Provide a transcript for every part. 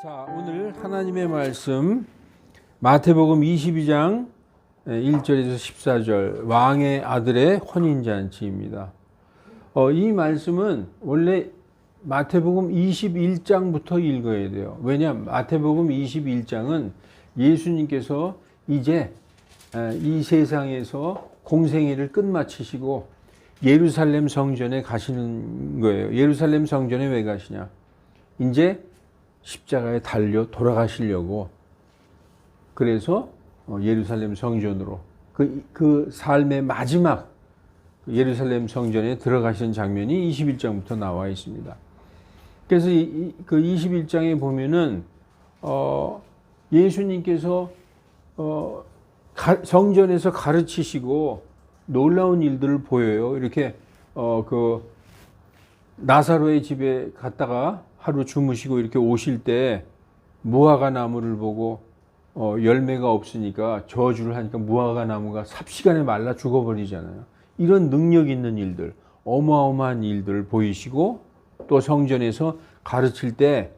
자, 오늘 하나님의 말씀 마태복음 22장 1절에서 14절 왕의 아들의 혼인잔치입니다. 이 말씀은 원래 마태복음 21장부터 읽어야 돼요. 왜냐? 마태복음 21장은 예수님께서 이제 이 세상에서 공생애를 끝마치시고 예루살렘 성전에 가시는 거예요. 예루살렘 성전에 왜 가시냐? 이제 십자가에 달려 돌아가시려고. 그래서 예루살렘 성전으로 그 삶의 마지막 예루살렘 성전에 들어가시는 장면이 21장부터 나와 있습니다. 그래서 그 21장에 보면은 예수님께서 성전에서 가르치시고 놀라운 일들을 보여요. 이렇게 그 나사로의 집에 갔다가 하루 주무시고 이렇게 오실 때 무화과 나무를 보고 열매가 없으니까 저주를 하니까 무화과 나무가 삽시간에 말라 죽어버리잖아요. 이런 능력 있는 일들, 어마어마한 일들을 보이시고 또 성전에서 가르칠 때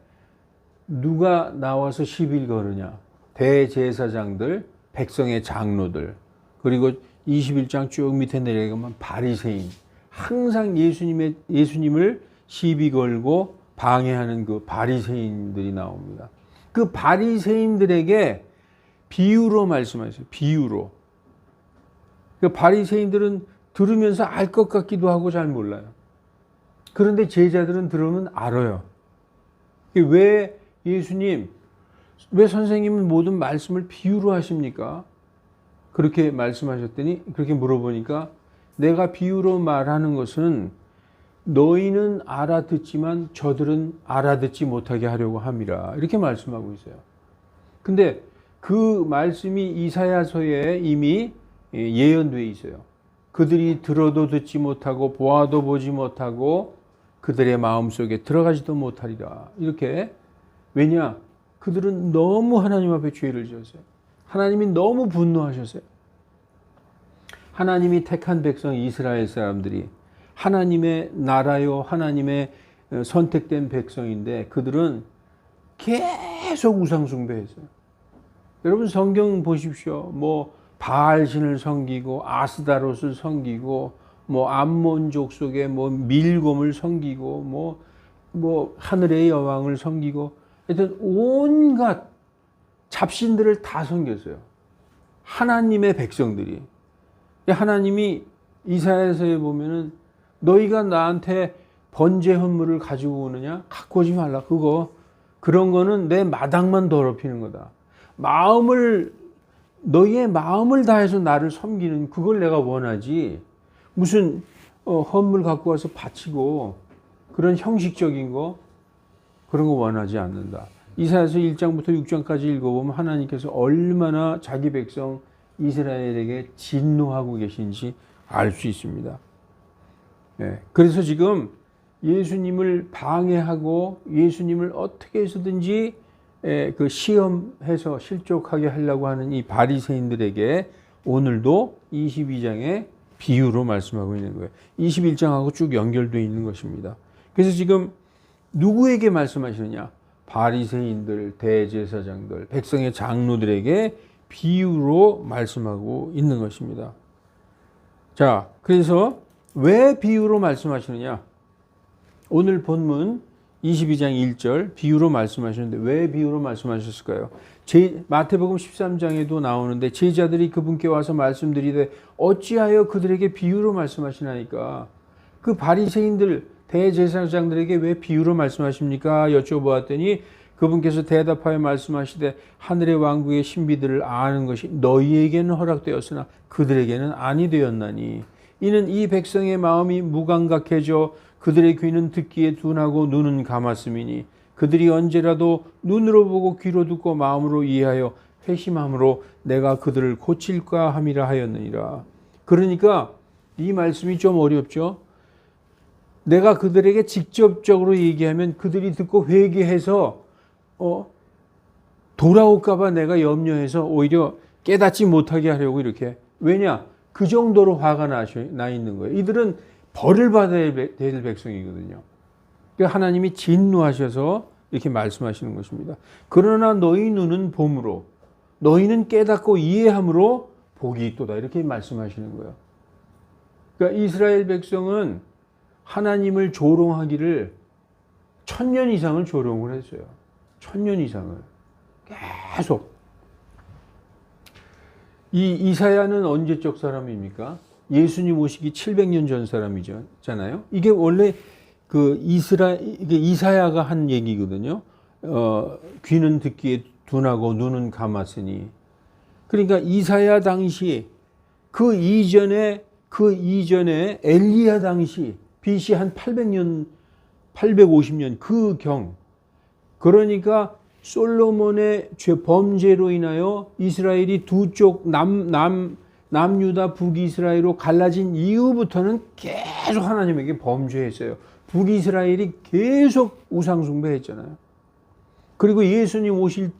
누가 나와서 시비를 거느냐? 대제사장들, 백성의 장로들, 그리고 21장 쭉 밑에 내려가면 바리새인, 항상 예수님을 시비 걸고 방해하는 그 바리새인들이 나옵니다. 그 바리새인들에게 비유로 말씀하셨어요. 비유로. 그 바리새인들은 들으면서 알 것 같기도 하고 잘 몰라요. 그런데 제자들은 들으면 알아요. 왜 예수님, 왜 선생님은 모든 말씀을 비유로 하십니까? 그렇게 말씀하셨더니, 그렇게 물어보니까 내가 비유로 말하는 것은 너희는 알아듣지만 저들은 알아듣지 못하게 하려고 함이라. 이렇게 말씀하고 있어요. 근데 그 말씀이 이사야서에 이미 예언되어 있어요. 그들이 들어도 듣지 못하고 보아도 보지 못하고 그들의 마음속에 들어가지도 못하리라. 이렇게. 왜냐? 그들은 너무 하나님 앞에 죄를 지었어요. 하나님이 너무 분노하셨어요. 하나님이 택한 백성 이스라엘 사람들이 하나님의 나라요, 하나님의 선택된 백성인데 그들은 계속 우상 숭배했어요. 여러분 성경 보십시오. 뭐 바알신을 섬기고 아스다롯을 섬기고 뭐 암몬족 속에 뭐 밀곰을 섬기고 뭐 하늘의 여왕을 섬기고 하여튼 온갖 잡신들을 다 섬겼어요. 하나님의 백성들이. 하나님이 이사야서에 보면은 너희가 나한테 번제 헌물을 가지고 오느냐? 갖고 오지 말라. 그런 거는 내 마당만 더럽히는 거다. 너희의 마음을 다해서 나를 섬기는 그걸 내가 원하지. 무슨 헌물 갖고 와서 바치고 그런 형식적인 거 그런 거 원하지 않는다. 이사야서 1장부터 6장까지 읽어보면 하나님께서 얼마나 자기 백성 이스라엘에게 진노하고 계신지 알 수 있습니다. 네. 그래서 지금 예수님을 방해하고 예수님을 어떻게 해서든지 그 시험해서 실족하게 하려고 하는 이 바리새인들에게 오늘도 22장의 비유로 말씀하고 있는 거예요. 21장하고 쭉 연결되어 있는 것입니다. 그래서 지금 누구에게 말씀하시느냐? 바리새인들, 대제사장들, 백성의 장로들에게 비유로 말씀하고 있는 것입니다. 자, 그래서 왜 비유로 말씀하시느냐? 오늘 본문 22장 1절 비유로 말씀하시는데 왜 비유로 말씀하셨을까요? 마태복음 13장에도 나오는데 제자들이 그분께 와서 말씀드리되 어찌하여 그들에게 비유로 말씀하시나이까? 그 바리새인들 대제사장들에게 왜 비유로 말씀하십니까? 여쭤보았더니 그분께서 대답하여 말씀하시되 하늘의 왕국의 신비들을 아는 것이 너희에게는 허락되었으나 그들에게는 아니 되었나니 이는 이 백성의 마음이 무감각해져 그들의 귀는 듣기에 둔하고 눈은 감았음이니 그들이 언제라도 눈으로 보고 귀로 듣고 마음으로 이해하여 회심함으로 내가 그들을 고칠까 함이라 하였느니라. 그러니까 이 말씀이 좀 어렵죠. 내가 그들에게 직접적으로 얘기하면 그들이 듣고 회개해서 돌아올까 봐 내가 염려해서 오히려 깨닫지 못하게 하려고 이렇게. 왜냐? 그 정도로 화가 나 있는 거예요. 이들은 벌을 받아야 될 백성이거든요. 그러니까 하나님이 진노하셔서 이렇게 말씀하시는 것입니다. 그러나 너희 눈은 봄으로, 너희는 깨닫고 이해함으로 복이 있도다. 이렇게 말씀하시는 거예요. 그러니까 이스라엘 백성은 하나님을 조롱하기를 1000년 이상을 조롱을 했어요. 1000년 이상을. 계속. 이 이사야는 언제적 사람입니까? 예수님 오시기 700년 전 사람이잖아요. 이게 원래 그 이사야가 한 얘기거든요. 귀는 듣기에 둔하고 눈은 감았으니. 그러니까 이사야 당시 그 이전에 엘리야 당시 BC 한 800년 850년 그 경. 그러니까 솔로몬의 범죄로 인하여 이스라엘이 두 쪽 남유다 북이스라엘로 갈라진 이후부터는 계속 하나님에게 범죄했어요. 북이스라엘이 계속 우상숭배했잖아요. 그리고 예수님 오실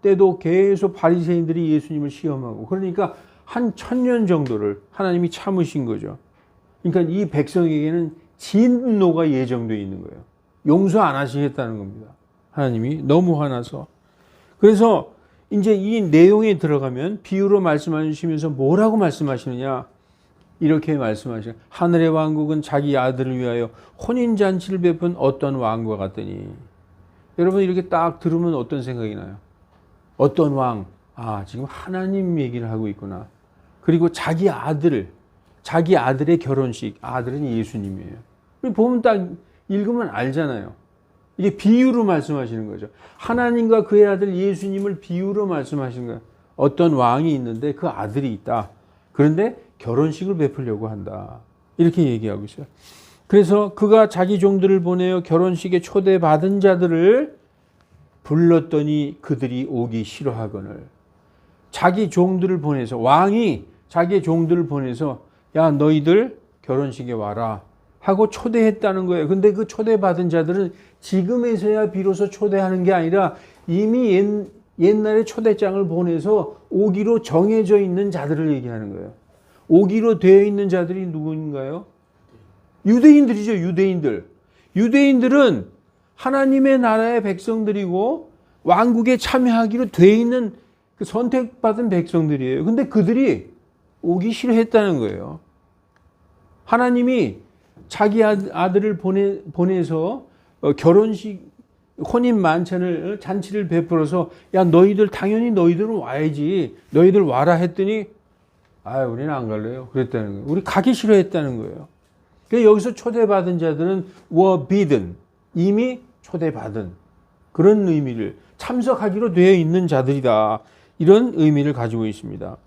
때도 계속 바리새인들이 예수님을 시험하고, 그러니까 한 1000년 정도를 하나님이 참으신 거죠. 그러니까 이 백성에게는 진노가 예정되어 있는 거예요. 용서 안 하시겠다는 겁니다. 하나님이 너무 화나서. 그래서 이제 이 내용에 들어가면 비유로 말씀하시면서 뭐라고 말씀하시느냐, 이렇게 말씀하시죠. 하늘의 왕국은 자기 아들을 위하여 혼인잔치를 베푼 어떤 왕과 같더니. 여러분 이렇게 딱 들으면 어떤 생각이 나요? 어떤 왕? 지금 하나님 얘기를 하고 있구나. 그리고 자기 아들의 결혼식, 아들은 예수님이에요. 보면 딱 읽으면 알잖아요. 이게 비유로 말씀하시는 거죠. 하나님과 그의 아들 예수님을 비유로 말씀하시는 거예요. 어떤 왕이 있는데 그 아들이 있다. 그런데 결혼식을 베풀려고 한다. 이렇게 얘기하고 있어요. 그래서 그가 자기 종들을 보내어 결혼식에 초대받은 자들을 불렀더니 그들이 오기 싫어하거늘. 자기 종들을 보내서, 왕이 자기 종들을 보내서 야 너희들 결혼식에 와라 하고 초대했다는 거예요. 근데 그 초대받은 자들은 지금에서야 비로소 초대하는 게 아니라 이미 옛날에 초대장을 보내서 오기로 정해져 있는 자들을 얘기하는 거예요. 오기로 되어 있는 자들이 누구인가요? 유대인들이죠. 유대인들. 유대인들은 하나님의 나라의 백성들이고 왕국에 참여하기로 되어 있는 그 선택받은 백성들이에요. 근데 그들이 오기 싫어했다는 거예요. 하나님이 자기 아들을 보내서 결혼식, 혼인 만찬을, 잔치를 베풀어서 야 너희들 당연히 너희들은 와야지, 너희들 와라 했더니 우리는 안 갈래요 그랬다는 거예요. 우리 가기 싫어했다는 거예요. 그래서 여기서 초대받은 자들은 were bidden, 이미 초대받은 그런 의미를, 참석하기로 되어 있는 자들이다, 이런 의미를 가지고 있습니다.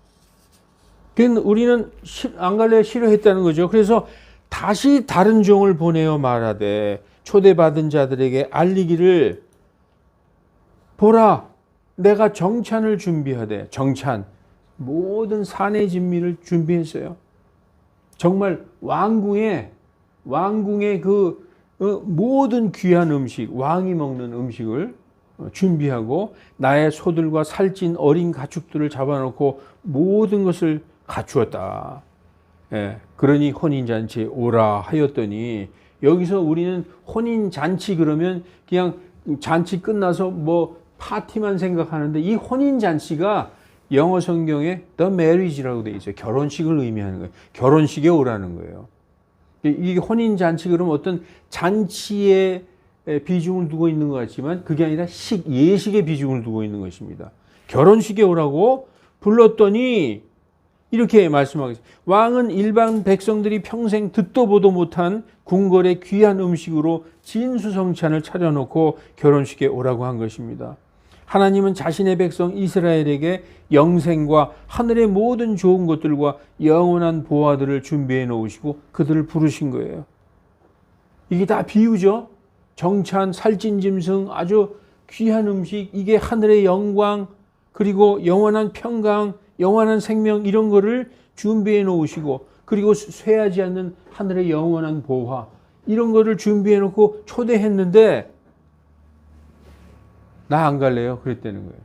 그래서 우리는 안 갈래 싫어했다는 거죠. 그래서 다시 다른 종을 보내어 말하되 초대받은 자들에게 알리기를, 보라 내가 정찬을 준비하되, 정찬, 모든 산의 진미를 준비했어요. 정말 왕궁의 그 모든 귀한 음식, 왕이 먹는 음식을 준비하고 나의 소들과 살찐 어린 가축들을 잡아놓고 모든 것을 갖추었다. 그러니 혼인잔치에 오라 하였더니, 여기서 우리는 혼인잔치 그러면 그냥 잔치 끝나서 뭐 파티만 생각하는데, 이 혼인잔치가 영어 성경에 the marriage라고 되어 있어요. 결혼식을 의미하는 거예요. 결혼식에 오라는 거예요. 이게 혼인잔치 그러면 어떤 잔치에 비중을 두고 있는 것 같지만 그게 아니라 예식에 비중을 두고 있는 것입니다. 결혼식에 오라고 불렀더니 이렇게 말씀하겠습니다. 왕은 일반 백성들이 평생 듣도 보도 못한 궁궐의 귀한 음식으로 진수성찬을 차려놓고 결혼식에 오라고 한 것입니다. 하나님은 자신의 백성 이스라엘에게 영생과 하늘의 모든 좋은 것들과 영원한 보화들을 준비해 놓으시고 그들을 부르신 거예요. 이게 다 비유죠. 정찬, 살찐 짐승, 아주 귀한 음식, 이게 하늘의 영광, 그리고 영원한 평강, 영원한 생명, 이런 거를 준비해 놓으시고, 그리고 쇠하지 않는 하늘의 영원한 보화, 이런 거를 준비해 놓고 초대했는데 나 안 갈래요 그랬다는 거예요.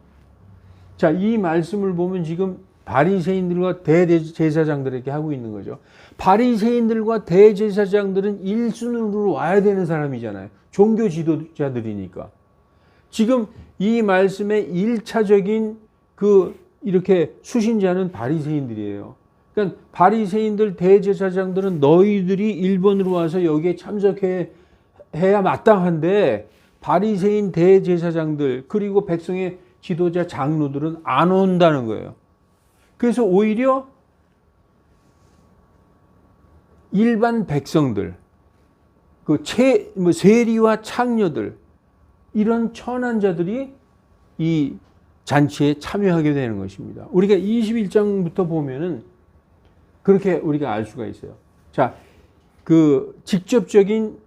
자, 이 말씀을 보면 지금 바리새인들과 대제사장들에게 하고 있는 거죠. 바리새인들과 대제사장들은 1순위로 와야 되는 사람이잖아요. 종교 지도자들이니까. 지금 이 말씀의 1차적인 이렇게 수신자는 바리새인들이에요. 그러니까 바리새인들 대제사장들은 너희들이 일본으로 와서 여기에 참석해야 마땅한데 바리새인 대제사장들 그리고 백성의 지도자 장로들은 안 온다는 거예요. 그래서 오히려 일반 백성들, 세리와 창녀들 이런 천한 자들이 이 잔치에 참여하게 되는 것입니다. 우리가 21장부터 보면은 그렇게 우리가 알 수가 있어요. 자, 직접적인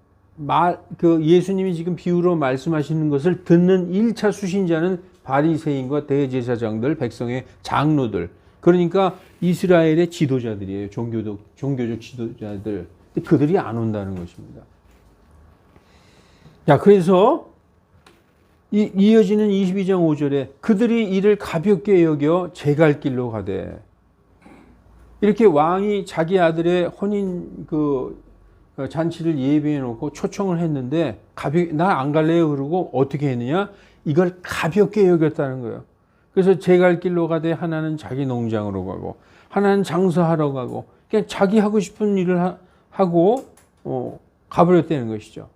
예수님이 지금 비유로 말씀하시는 것을 듣는 1차 수신자는 바리새인과 대제사장들, 백성의 장로들. 그러니까 이스라엘의 지도자들이에요. 종교적 지도자들. 그들이 안 온다는 것입니다. 자, 그래서 이어지는 22장 5절에 그들이 이를 가볍게 여겨 제 갈 길로 가되, 이렇게 왕이 자기 아들의 혼인 잔치를 예비해 놓고 초청을 했는데 나 안 갈래요 그러고 어떻게 했느냐? 이걸 가볍게 여겼다는 거예요. 그래서 제 갈 길로 가되 하나는 자기 농장으로 가고 하나는 장사하러 가고 그냥 자기 하고 싶은 일을 하고 가버렸다는 것이죠.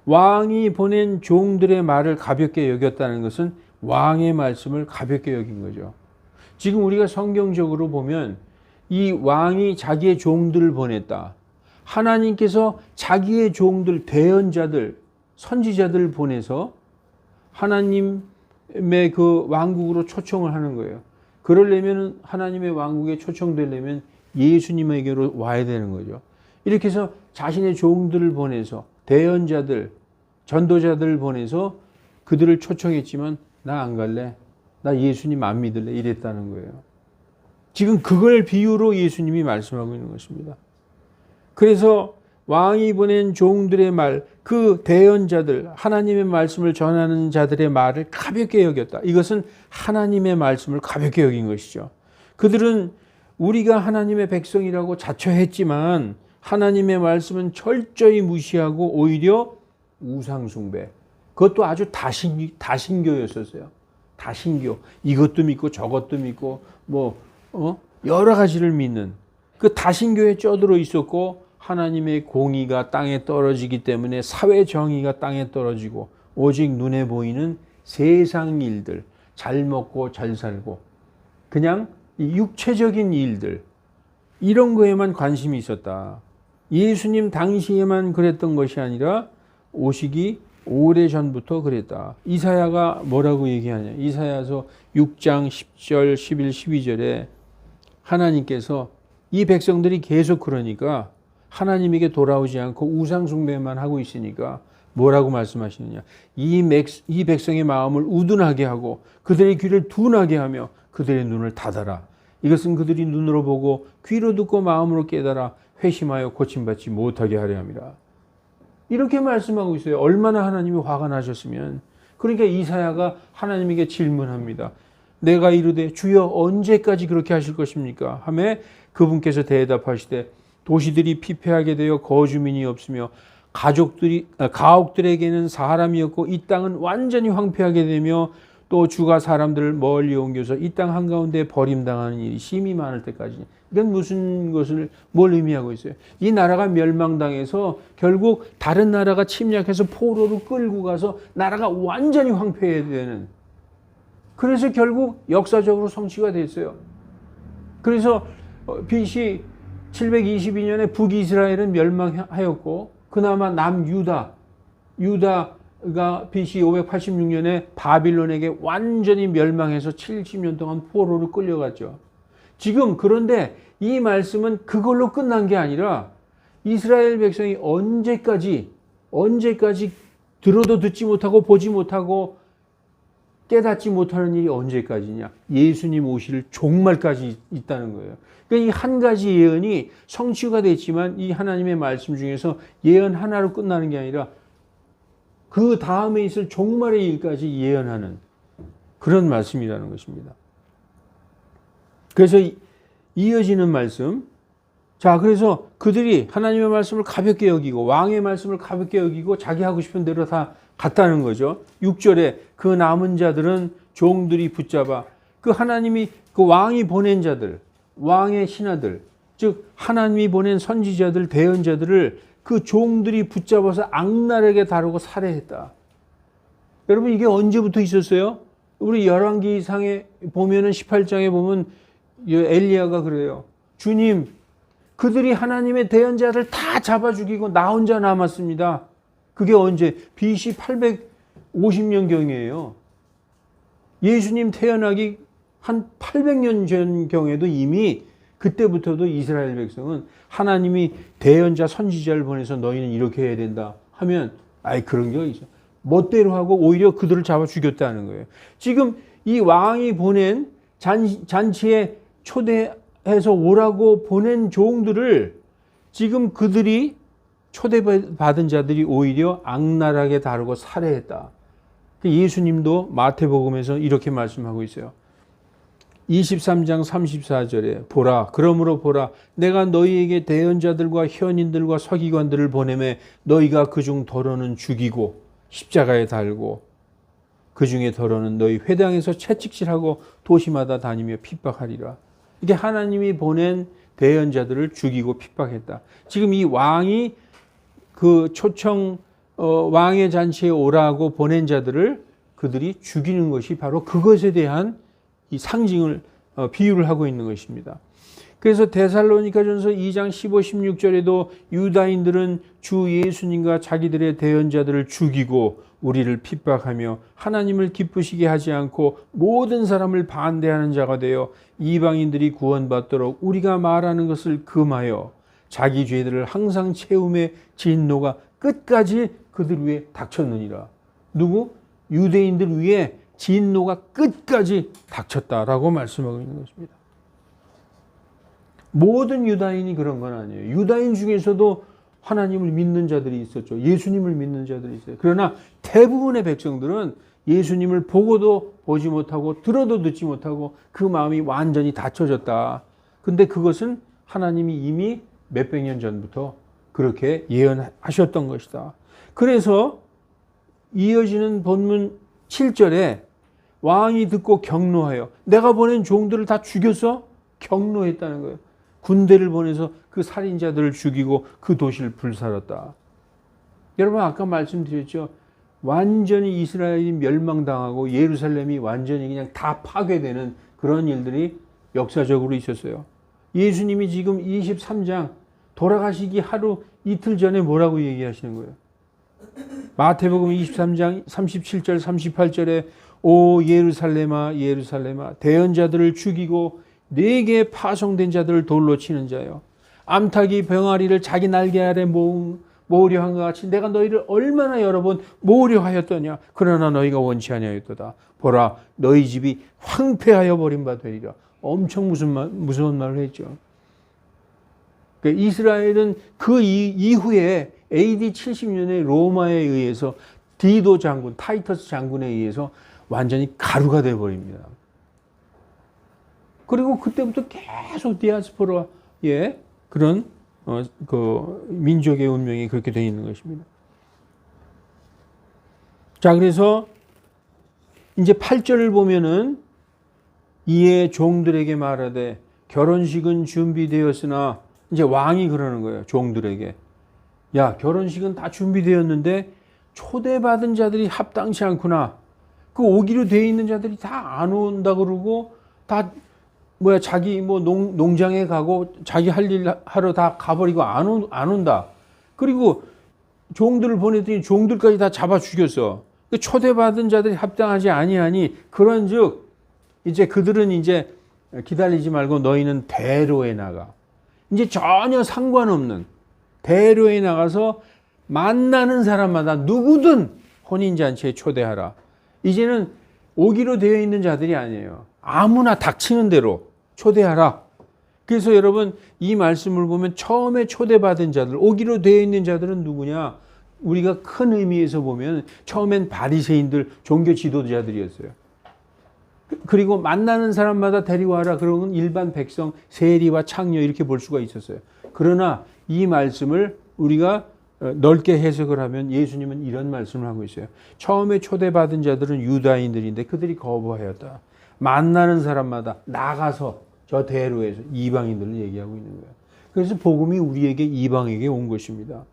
왕이 보낸 종들의 말을 가볍게 여겼다는 것은 왕의 말씀을 가볍게 여긴 거죠. 지금 우리가 성경적으로 보면 이 왕이 자기의 종들을 보냈다. 하나님께서 자기의 종들, 대언자들, 선지자들을 보내서 하나님의 왕국으로 초청을 하는 거예요. 그러려면 하나님의 왕국에 초청되려면 예수님에게로 와야 되는 거죠. 이렇게 해서 자신의 종들을 보내서 대언자들, 전도자들을 보내서 그들을 초청했지만 나 안 갈래. 나 예수님 안 믿을래. 이랬다는 거예요. 지금 그걸 비유로 예수님이 말씀하고 있는 것입니다. 그래서 왕이 보낸 종들의 말, 그 대언자들, 하나님의 말씀을 전하는 자들의 말을 가볍게 여겼다. 이것은 하나님의 말씀을 가볍게 여긴 것이죠. 그들은 우리가 하나님의 백성이라고 자처했지만 하나님의 말씀은 철저히 무시하고 오히려 우상숭배. 그것도 아주 다신교였었어요. 다신교. 이것도 믿고 저것도 믿고 여러 가지를 믿는 그 다신교에 쩌들어 있었고, 하나님의 공의가 땅에 떨어지기 때문에 사회 정의가 땅에 떨어지고 오직 눈에 보이는 세상 일들, 잘 먹고 잘 살고 그냥 육체적인 일들, 이런 거에만 관심이 있었다. 예수님 당시에만 그랬던 것이 아니라 오시기 오래전부터 그랬다. 이사야가 뭐라고 얘기하냐? 이사야서 6장 10절, 11, 12절에 하나님께서 이 백성들이 계속 그러니까 하나님에게 돌아오지 않고 우상숭배만 하고 있으니까 뭐라고 말씀하시느냐? 이 백성의 마음을 우둔하게 하고 그들의 귀를 둔하게 하며 그들의 눈을 닫아라. 이것은 그들이 눈으로 보고 귀로 듣고 마음으로 깨달아 회심하여 고침받지 못하게 하려 함이라. 이렇게 말씀하고 있어요. 얼마나 하나님이 화가 나셨으면. 그러니까 이사야가 하나님에게 질문합니다. 내가 이르되 주여 언제까지 그렇게 하실 것입니까? 하매 그분께서 대답하시되 도시들이 피폐하게 되어 거주민이 없으며 가옥들에게는 사람이 없고 이 땅은 완전히 황폐하게 되며 또 주가 사람들을 멀리 옮겨서 이 땅 한가운데 버림당하는 일이 심히 많을 때까지. 이건 뭘 의미하고 있어요? 이 나라가 멸망당해서 결국 다른 나라가 침략해서 포로로 끌고 가서 나라가 완전히 황폐해야 되는. 그래서 결국 역사적으로 성취가 됐어요. 그래서 BC 722년에 북이스라엘은 멸망하였고 그나마 남유다가 BC 586년에 바빌론에게 완전히 멸망해서 70년 동안 포로로 끌려갔죠. 지금 그런데 이 말씀은 그걸로 끝난 게 아니라 이스라엘 백성이 언제까지 들어도 듣지 못하고 보지 못하고 깨닫지 못하는 일이 언제까지냐? 예수님 오실 종말까지 있다는 거예요. 그러니까 이 한 가지 예언이 성취가 됐지만 이 하나님의 말씀 중에서 예언 하나로 끝나는 게 아니라 그 다음에 있을 종말의 일까지 예언하는 그런 말씀이라는 것입니다. 그래서 이어지는 말씀. 자, 그래서 그들이 하나님의 말씀을 가볍게 여기고 왕의 말씀을 가볍게 여기고 자기 하고 싶은 대로 다 갔다는 거죠. 6절에 그 남은 자들은 종들이 붙잡아 그 하나님이 그 왕이 보낸 자들, 왕의 신하들, 즉 하나님이 보낸 선지자들, 대언자들을 그 종들이 붙잡아서 악랄하게 다루고 살해했다. 여러분 이게 언제부터 있었어요? 우리 열왕기상에 보면은 18장에 보면 엘리야가 그래요. 주님, 그들이 하나님의 대언자를 다 잡아 죽이고 나 혼자 남았습니다. 그게 언제? BC 850년경이에요. 예수님 태어나기 한 800년 전경에도 이미 그때부터도 이스라엘 백성은 하나님이 대언자 선지자를 보내서 너희는 이렇게 해야 된다 하면 아이 그런 게 있어. 멋대로 하고 오히려 그들을 잡아 죽였다는 거예요. 지금 이 왕이 보낸 잔치에 초대해서 오라고 보낸 종들을 지금 그들이 초대받은 자들이 오히려 악랄하게 다루고 살해했다. 예수님도 마태복음에서 이렇게 말씀하고 있어요. 23장 34절에 보라, 그러므로 보라, 내가 너희에게 대언자들과 현인들과 서기관들을 보내매 너희가 그중 더러는 죽이고 십자가에 달고 그 중에 더러는 너희 회당에서 채찍질하고 도시마다 다니며 핍박하리라. 이게 하나님이 보낸 대언자들을 죽이고 핍박했다. 지금 이 왕이 그 초청 왕의 잔치에 오라고 보낸 자들을 그들이 죽이는 것이 바로 그것에 대한 이 상징을 비유를 하고 있는 것입니다. 그래서 데살로니가전서 2장 15, 16절에도 유다인들은 주 예수님과 자기들의 대언자들을 죽이고 우리를 핍박하며 하나님을 기쁘시게 하지 않고 모든 사람을 반대하는 자가 되어 이방인들이 구원받도록 우리가 말하는 것을 금하여 자기 죄들을 항상 채움의 진노가 끝까지 그들 위에 닥쳤느니라. 누구? 유대인들 위에 진노가 끝까지 닥쳤다라고 말씀하고 있는 것입니다. 모든 유다인이 그런 건 아니에요. 유다인 중에서도 하나님을 믿는 자들이 있었죠. 예수님을 믿는 자들이 있어요. 그러나 대부분의 백성들은 예수님을 보고도 보지 못하고 들어도 듣지 못하고 그 마음이 완전히 닫혀졌다. 근데 그것은 하나님이 이미 몇백 년 전부터 그렇게 예언하셨던 것이다. 그래서 이어지는 본문 7절에 왕이 듣고 경노하여 내가 보낸 종들을 다 죽였어? 경노했다는 거예요. 군대를 보내서 그 살인자들을 죽이고 그 도시를 불살랐다. 여러분 아까 말씀드렸죠. 완전히 이스라엘이 멸망당하고 예루살렘이 완전히 그냥 다 파괴되는 그런 일들이 역사적으로 있었어요. 예수님이 지금 23장 돌아가시기 하루 이틀 전에 뭐라고 얘기하시는 거예요? 마태복음 23장 37절 38절에 오 예루살렘아 예루살렘아 대언자들을 죽이고 네게 파송된 자들을 돌로 치는 자여 암탉이 병아리를 자기 날개 아래 모으려 한 것 같이 내가 너희를 얼마나 여러 번 모으려 하였더냐. 그러나 너희가 원치 아니하였도다. 보라 너희 집이 황폐하여 버린 바 되리라. 엄청 무서운 말을 했죠. 그러니까 이스라엘은 그 이후에 AD 70년에 로마에 의해서 디도 장군, 타이터스 장군에 의해서 완전히 가루가 되어버립니다. 그리고 그때부터 계속 디아스포라의 그런 그 민족의 운명이 그렇게 되어 있는 것입니다. 자, 그래서 이제 8절을 보면은 이에 종들에게 말하되 결혼식은 준비되었으나 이제 왕이 그러는 거예요. 종들에게. 야, 결혼식은 다 준비되었는데 초대받은 자들이 합당치 않구나. 그 오기로 되어 있는 자들이 다 안 온다 그러고 다 자기 농장에 가고 자기 할 일 하러 다 가버리고 안 온다. 그리고 종들을 보냈더니 종들까지 다 잡아 죽였어. 초대받은 자들이 합당하지 아니하니 그런즉 이제 그들은 이제 기다리지 말고 너희는 대로에 나가. 이제 전혀 상관없는 대로에 나가서 만나는 사람마다 누구든 혼인잔치에 초대하라. 이제는 오기로 되어 있는 자들이 아니에요. 아무나 닥치는 대로 초대하라. 그래서 여러분 이 말씀을 보면 처음에 초대받은 자들, 오기로 되어 있는 자들은 누구냐? 우리가 큰 의미에서 보면 처음엔 바리새인들, 종교 지도자들이었어요. 그리고 만나는 사람마다 데리고 와라. 그러면 일반 백성, 세리와 창녀 이렇게 볼 수가 있었어요. 그러나 이 말씀을 우리가 넓게 해석을 하면 예수님은 이런 말씀을 하고 있어요. 처음에 초대받은 자들은 유다인들인데 그들이 거부하였다. 만나는 사람마다 나가서 저 대로에서 이방인들을 얘기하고 있는 거예요. 그래서 복음이 우리에게 이방에게 온 것입니다.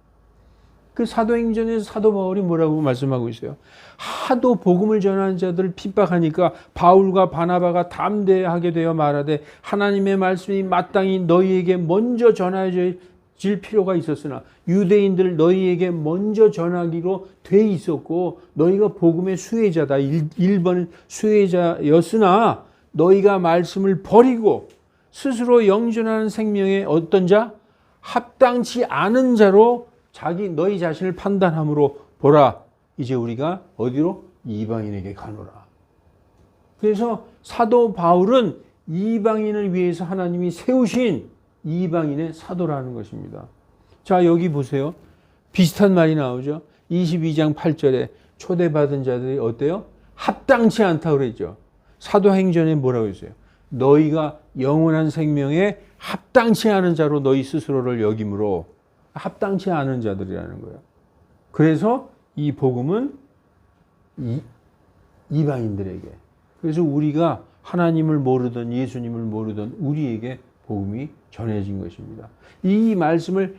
그 사도행전에서 사도 바울이 뭐라고 말씀하고 있어요. 하도 복음을 전하는 자들을 핍박하니까 바울과 바나바가 담대하게 되어 말하되 하나님의 말씀이 마땅히 너희에게 먼저 전해질 필요가 있었으나 유대인들 너희에게 먼저 전하기로 돼 있었고 너희가 복음의 수혜자다. 1번 수혜자였으나 너희가 말씀을 버리고 스스로 영존하는 생명의 어떤 자? 합당치 않은 자로 너희 자신을 판단함으로 보라. 이제 우리가 어디로? 이방인에게 가노라. 그래서 사도 바울은 이방인을 위해서 하나님이 세우신 이방인의 사도라는 것입니다. 자, 여기 보세요. 비슷한 말이 나오죠. 22장 8절에 초대받은 자들이 어때요? 합당치 않다고 그랬죠. 사도행전에 뭐라고 했어요? 너희가 영원한 생명에 합당치 않은 자로 너희 스스로를 여김으로 합당치 않은 자들이라는 거예요. 그래서 이 복음은 이방인들에게, 그래서 우리가 하나님을 모르던 예수님을 모르던 우리에게 복음이 전해진 것입니다. 이 말씀을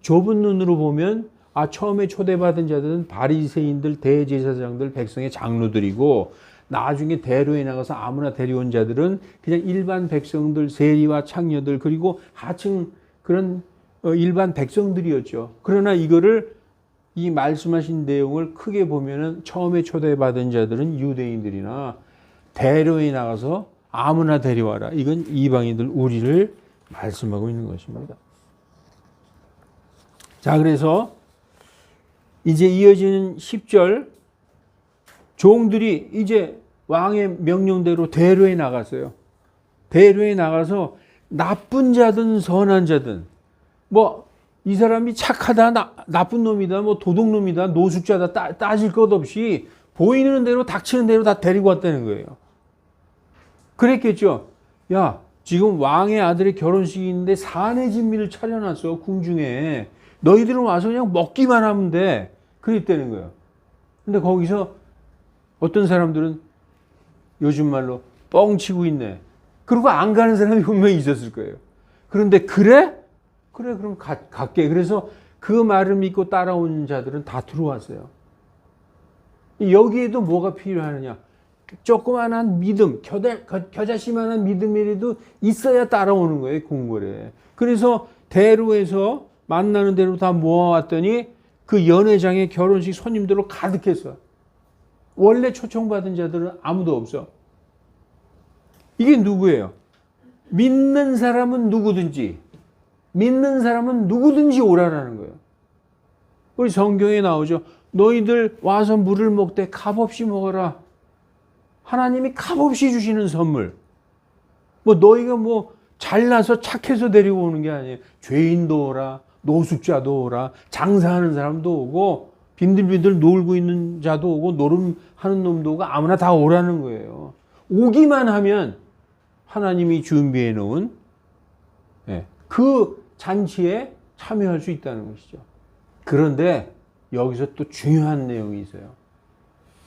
좁은 눈으로 보면 처음에 초대받은 자들은 바리새인들, 대제사장들, 백성의 장로들이고 나중에 대로에 나가서 아무나 데려온 자들은 그냥 일반 백성들, 세리와 창녀들, 그리고 하층 그런 일반 백성들이었죠. 그러나 이 말씀하신 내용을 크게 보면은 처음에 초대받은 자들은 유대인들이나 대로에 나가서 아무나 데려와라. 이건 이방인들 우리를 말씀하고 있는 것입니다. 자, 그래서 이제 이어지는 10절 종들이 이제 왕의 명령대로 대로에 나갔어요. 대로에 나가서 나쁜 자든 선한 자든 이 사람이 착하다, 나쁜 놈이다, 도둑놈이다, 노숙자다 따질 것 없이 보이는 대로 닥치는 대로 다 데리고 왔다는 거예요. 그랬겠죠. 야, 지금 왕의 아들의 결혼식이 있는데 사내 진미를 차려놨어, 궁중에. 너희들은 와서 그냥 먹기만 하면 돼. 그랬다는 거예요. 근데 거기서 어떤 사람들은 요즘 말로 뻥치고 있네. 그리고 안 가는 사람이 분명히 있었을 거예요. 그런데 그래, 그럼 갈게. 그래서 그 말을 믿고 따라온 자들은 다 들어왔어요. 여기에도 뭐가 필요하느냐? 조그만한 믿음, 겨자씨만한 믿음이라도 있어야 따라오는 거예요, 궁궐에. 그래서 대로에서 만나는 대로 다 모아왔더니 그 연회장의 결혼식 손님들로 가득했어. 원래 초청받은 자들은 아무도 없어. 이게 누구예요? 믿는 사람은 누구든지 오라라는 거예요. 우리 성경에 나오죠. 너희들 와서 물을 먹되 값없이 먹어라. 하나님이 값없이 주시는 선물. 너희가 잘나서 착해서 데리고 오는 게 아니에요. 죄인도 오라, 노숙자도 오라, 장사하는 사람도 오고, 빈들빈들 놀고 있는 자도 오고, 노름하는 놈도 오고, 아무나 다 오라는 거예요. 오기만 하면 하나님이 준비해 놓은 그 잔치에 참여할 수 있다는 것이죠. 그런데 여기서 또 중요한 내용이 있어요.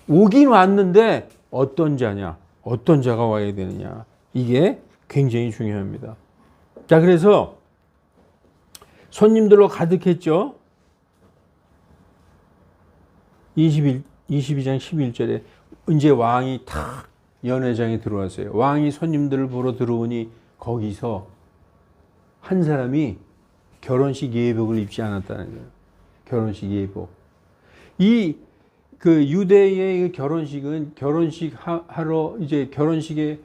오긴 왔는데 어떤 자냐, 어떤 자가 와야 되느냐, 이게 굉장히 중요합니다. 자, 그래서 손님들로 가득했죠. 22장 11절에 이제 왕이 탁 연회장에 들어왔어요. 왕이 손님들을 보러 들어오니 거기서 한 사람이 결혼식 예복을 입지 않았다는 거예요. 결혼식 예복. 그 유대의 결혼식은 결혼식하러 이제 결혼식에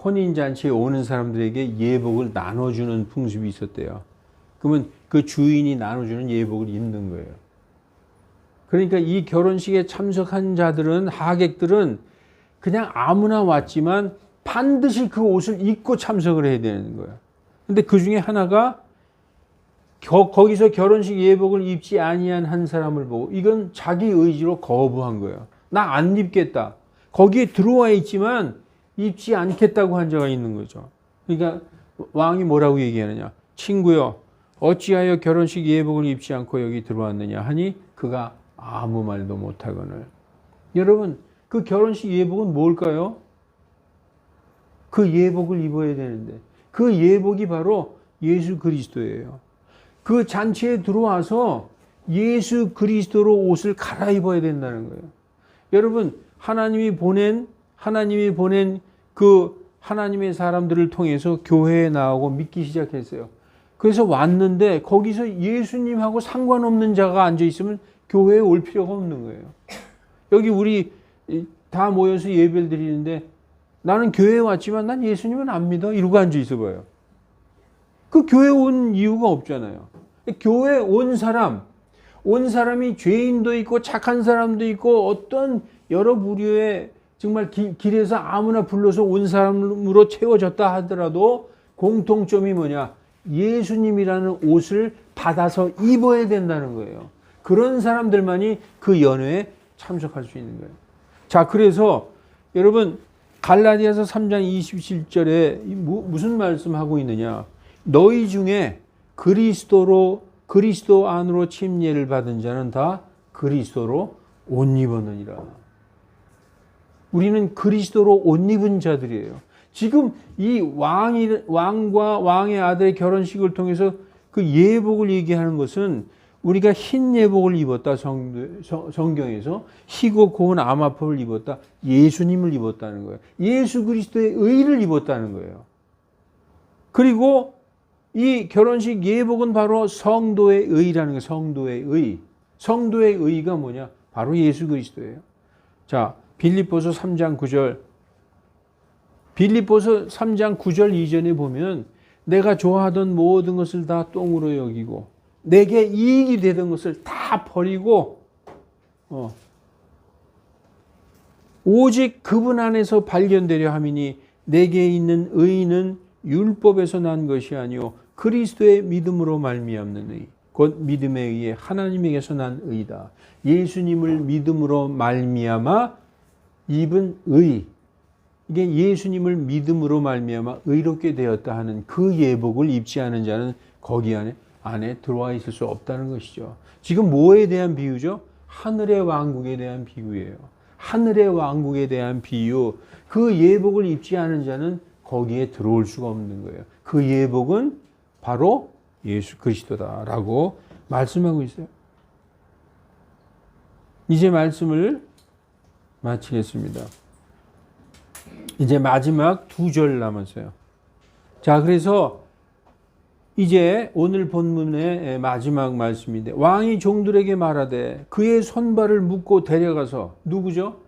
혼인잔치에 오는 사람들에게 예복을 나눠주는 풍습이 있었대요. 그러면 그 주인이 나눠주는 예복을 입는 거예요. 그러니까 이 결혼식에 참석한 자들은, 하객들은 그냥 아무나 왔지만 반드시 그 옷을 입고 참석을 해야 되는 거예요. 근데 그 중에 하나가 거기서 결혼식 예복을 입지 아니한 한 사람을 보고 이건 자기 의지로 거부한 거예요. 나 안 입겠다. 거기에 들어와 있지만 입지 않겠다고 한 자가 있는 거죠. 그러니까 왕이 뭐라고 얘기하느냐. 친구요, 어찌하여 결혼식 예복을 입지 않고 여기 들어왔느냐 하니 그가 아무 말도 못하거늘. 여러분, 그 결혼식 예복은 뭘까요? 그 예복을 입어야 되는데 그 예복이 바로 예수 그리스도예요. 그 잔치에 들어와서 예수 그리스도로 옷을 갈아입어야 된다는 거예요. 여러분, 하나님이 보낸 그 하나님의 사람들을 통해서 교회에 나오고 믿기 시작했어요. 그래서 왔는데 거기서 예수님하고 상관없는 자가 앉아 있으면 교회에 올 필요가 없는 거예요. 여기 우리 다 모여서 예배를 드리는데 나는 교회에 왔지만 난 예수님은 안 믿어 이러고 앉아 있어 봐요. 그 교회 온 이유가 없잖아요. 교회 온 사람이 죄인도 있고 착한 사람도 있고 어떤 여러 부류의 정말 길에서 아무나 불러서 온 사람으로 채워졌다 하더라도 공통점이 뭐냐? 예수님이라는 옷을 받아서 입어야 된다는 거예요. 그런 사람들만이 그 연회에 참석할 수 있는 거예요. 자, 그래서 여러분 갈라디아서 3장 27절에 무슨 말씀하고 있느냐? 너희 중에 그리스도 안으로 침례를 받은 자는 다 그리스도로 옷 입었느니라. 우리는 그리스도로 옷 입은 자들이에요. 지금 이 왕과 왕의 아들의 결혼식을 통해서 그 예복을 얘기하는 것은 우리가 흰 예복을 입었다. 성경에서 희고 고운 암화법을 입었다. 예수님을 입었다는 거예요. 예수 그리스도의 의를 입었다는 거예요. 그리고 이 결혼식 예복은 바로 성도의 의라는 거예요. 성도의 의. 성도의 의가 뭐냐? 바로 예수 그리스도예요. 자, 빌립보서 3장 9절. 빌립보서 3장 9절 이전에 보면 내가 좋아하던 모든 것을 다 똥으로 여기고 내게 이익이 되던 것을 다 버리고 오직 그분 안에서 발견되려 함이니 내게 있는 의는 율법에서 난 것이 아니요 그리스도의 믿음으로 말미암는 의 곧 믿음에 의해 하나님에게서 난 의다. 예수님을 믿음으로 말미암아 입은 의, 이게 예수님을 믿음으로 말미암아 의롭게 되었다 하는 그 예복을 입지 않은 자는 거기 안에 들어와 있을 수 없다는 것이죠. 지금 뭐에 대한 비유죠? 하늘의 왕국에 대한 비유예요. 하늘의 왕국에 대한 비유. 그 예복을 입지 않은 자는 거기에 들어올 수가 없는 거예요. 그 예복은 바로 예수 그리스도다라고 말씀하고 있어요. 이제 말씀을 마치겠습니다. 이제 마지막 2절 남았어요. 자, 그래서 이제 오늘 본문의 마지막 말씀인데 왕이 종들에게 말하되 그의 손발을 묶고 데려가서 누구죠?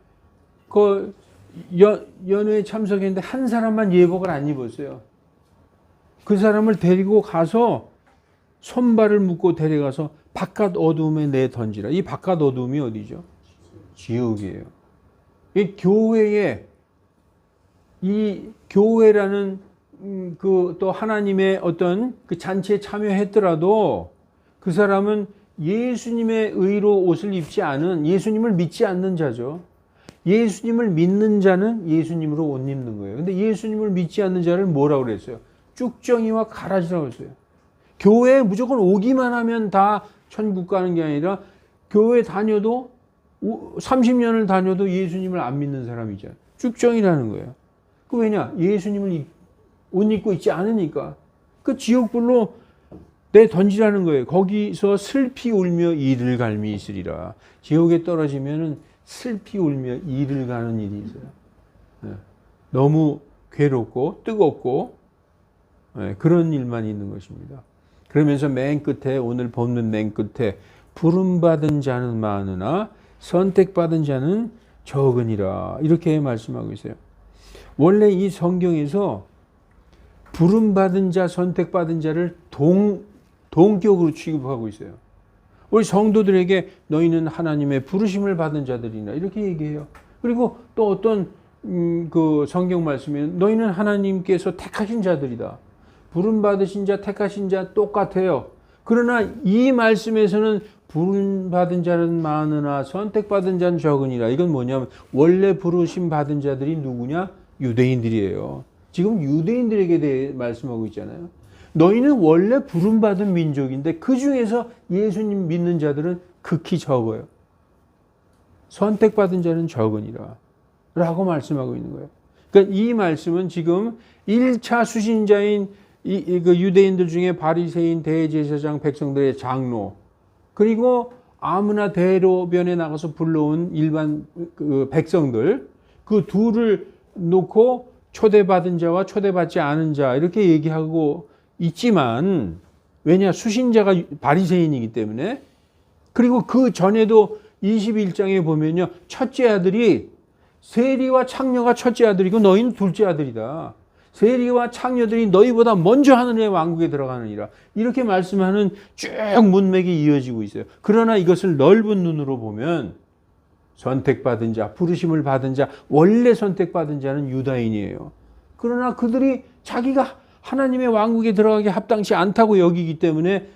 그 연회에 참석했는데 한 사람만 예복을 안 입었어요. 그 사람을 데리고 가서 손발을 묶고 데려가서 바깥 어두움에 내던지라. 이 바깥 어두움이 어디죠? 지옥이에요. 이 교회라는 그 또 하나님의 어떤 그 잔치에 참여했더라도 그 사람은 예수님의 의로 옷을 입지 않은, 예수님을 믿지 않는 자죠. 예수님을 믿는 자는 예수님으로 옷 입는 거예요. 근데 예수님을 믿지 않는 자를 뭐라고 그랬어요? 쭉정이와 가라지라고 했어요. 교회에 무조건 오기만 하면 다 천국 가는 게 아니라 교회 다녀도 30년을 다녀도 예수님을 안 믿는 사람이잖아요. 쭉정이라는 거예요. 그 왜냐? 예수님을 옷 입고 있지 않으니까. 그 지옥불로 내 던지라는 거예요. 거기서 슬피 울며 이를 갈미 있으리라. 지옥에 떨어지면은 슬피 울며 이를 가는 일이 있어요. 네. 너무 괴롭고 뜨겁고 그런 일만 있는 것입니다. 그러면서 맨 끝에 오늘 본문 맨 끝에 부름받은 자는 많으나 선택받은 자는 적으니라 이렇게 말씀하고 있어요. 원래 이 성경에서 부름받은 자, 선택받은 자를 동격으로 취급하고 있어요. 우리 성도들에게 너희는 하나님의 부르심을 받은 자들이나 이렇게 얘기해요. 그리고 또 어떤 그 성경 말씀에 너희는 하나님께서 택하신 자들이다. 부름받으신 자, 택하신 자 똑같아요. 그러나 이 말씀에서는 부름받은 자는 많으나 선택받은 자는 적으니라. 이건 뭐냐면 원래 부르심 받은 자들이 누구냐? 유대인들이에요. 지금 유대인들에게 대해 말씀하고 있잖아요. 너희는 원래 부름받은 민족인데 그 중에서 예수님 믿는 자들은 극히 적어요. 선택받은 자는 적으니라 라고 말씀하고 있는 거예요. 그러니까 이 말씀은 지금 1차 수신자인 그 유대인들 중에 바리새인, 대제사장, 백성들의 장로, 그리고 아무나 대로변에 나가서 불러온 일반 그 백성들, 그 둘을 놓고 초대받은 자와 초대받지 않은 자 이렇게 얘기하고 있지만, 왜냐, 수신자가 바리새인이기 때문에. 그리고 그 전에도 21장에 보면요, 첫째 아들이 세리와 창녀가 첫째 아들이고 너희는 둘째 아들이다. 세리와 창녀들이 너희보다 먼저 하늘의 왕국에 들어가느니라. 이렇게 말씀하는 쭉 문맥이 이어지고 있어요. 그러나 이것을 넓은 눈으로 보면 선택받은 자, 부르심을 받은 자, 원래 선택받은 자는 유다인이에요. 그러나 그들이 자기가 하나님의 왕국에 들어가기 합당치 않다고 여기기 때문에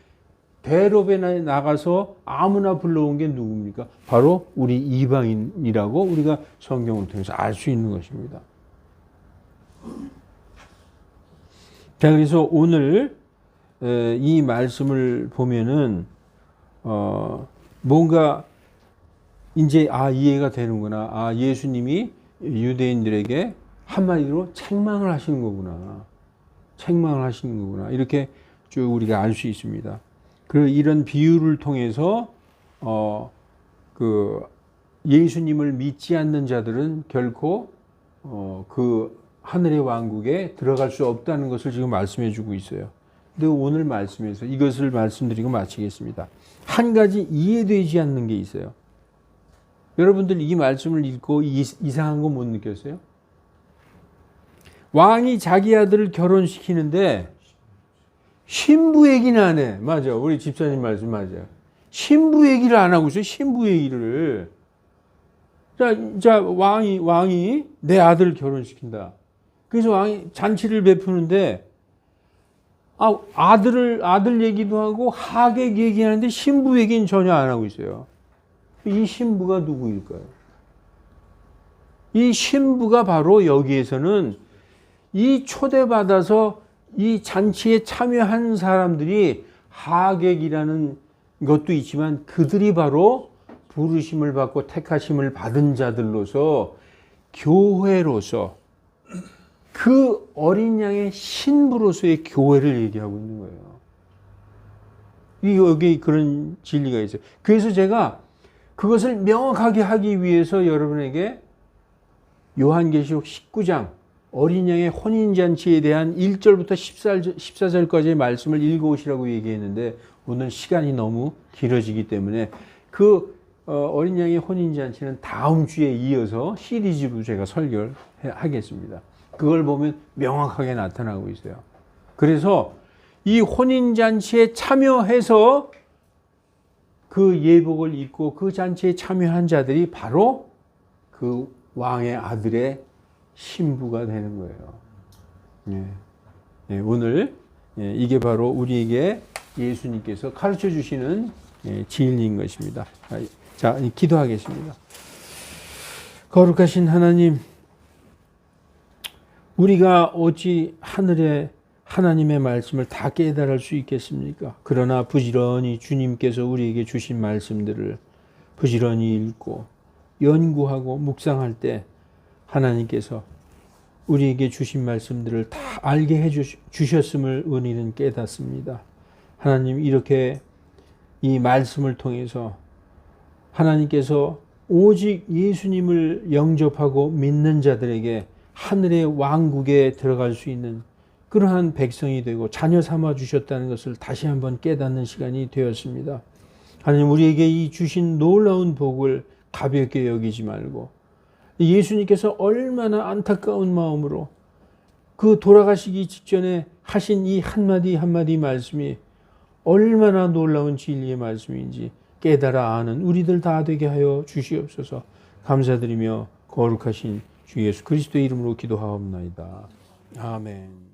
대로변에 나가서 아무나 불러온 게 누굽니까? 바로 우리 이방인이라고 우리가 성경을 통해서 알 수 있는 것입니다. 자, 그래서 오늘 이 말씀을 보면은 뭔가 이제 이해가 되는구나. 예수님이 유대인들에게 한마디로 책망을 하시는 거구나. 책망을 하시는 거구나. 이렇게 쭉 우리가 알 수 있습니다. 그리고 이런 비유를 통해서 그 예수님을 믿지 않는 자들은 결코 그 하늘의 왕국에 들어갈 수 없다는 것을 지금 말씀해 주고 있어요. 근데 오늘 말씀에서 이것을 말씀드리고 마치겠습니다. 한 가지 이해되지 않는 게 있어요. 여러분들 이 말씀을 읽고 이상한 거 못 느꼈어요? 왕이 자기 아들을 결혼시키는데 신부 얘기는 안 해. 맞아. 우리 집사님 말씀 맞아요. 신부 얘기를 안 하고 있어요. 신부 얘기를. 자, 왕이 내 아들을 결혼시킨다. 그래서 왕이 잔치를 베푸는데, 아들 얘기도 하고 하객 얘기하는데 신부 얘기는 전혀 안 하고 있어요. 이 신부가 누구일까요? 이 신부가 바로 여기에서는 이 초대받아서 이 잔치에 참여한 사람들이 하객이라는 것도 있지만 그들이 바로 부르심을 받고 택하심을 받은 자들로서 교회로서 그 어린 양의 신부로서의 교회를 얘기하고 있는 거예요. 여기 그런 진리가 있어요. 그래서 제가 그것을 명확하게 하기 위해서 여러분에게 요한계시록 19장 어린 양의 혼인잔치에 대한 1절부터 14절까지의 말씀을 읽어오시라고 얘기했는데 오늘 시간이 너무 길어지기 때문에 그 어린 양의 혼인잔치는 다음 주에 이어서 시리즈로 제가 설교를 하겠습니다. 그걸 보면 명확하게 나타나고 있어요. 그래서 이 혼인잔치에 참여해서 그 예복을 입고 그 잔치에 참여한 자들이 바로 그 왕의 아들의 신부가 되는 거예요. 오늘 이게 바로 우리에게 예수님께서 가르쳐 주시는 진리인 것입니다. 자, 기도하겠습니다. 거룩하신 하나님, 우리가 어찌 하나님의 말씀을 다 깨달을 수 있겠습니까? 그러나 부지런히 주님께서 우리에게 주신 말씀들을 부지런히 읽고 연구하고 묵상할 때 하나님께서 우리에게 주신 말씀들을 다 알게 해 주셨음을 우리는 깨닫습니다. 하나님, 이렇게 이 말씀을 통해서 하나님께서 오직 예수님을 영접하고 믿는 자들에게 하늘의 왕국에 들어갈 수 있는 그러한 백성이 되고 자녀 삼아 주셨다는 것을 다시 한번 깨닫는 시간이 되었습니다. 하나님, 우리에게 이 주신 놀라운 복을 가볍게 여기지 말고 예수님께서 얼마나 안타까운 마음으로 그 돌아가시기 직전에 하신 이 한마디 한마디 말씀이 얼마나 놀라운 진리의 말씀인지 깨달아 아는 우리들 다 되게 하여 주시옵소서. 감사드리며 거룩하신 주 예수 그리스도의 이름으로 기도하옵나이다. 아멘.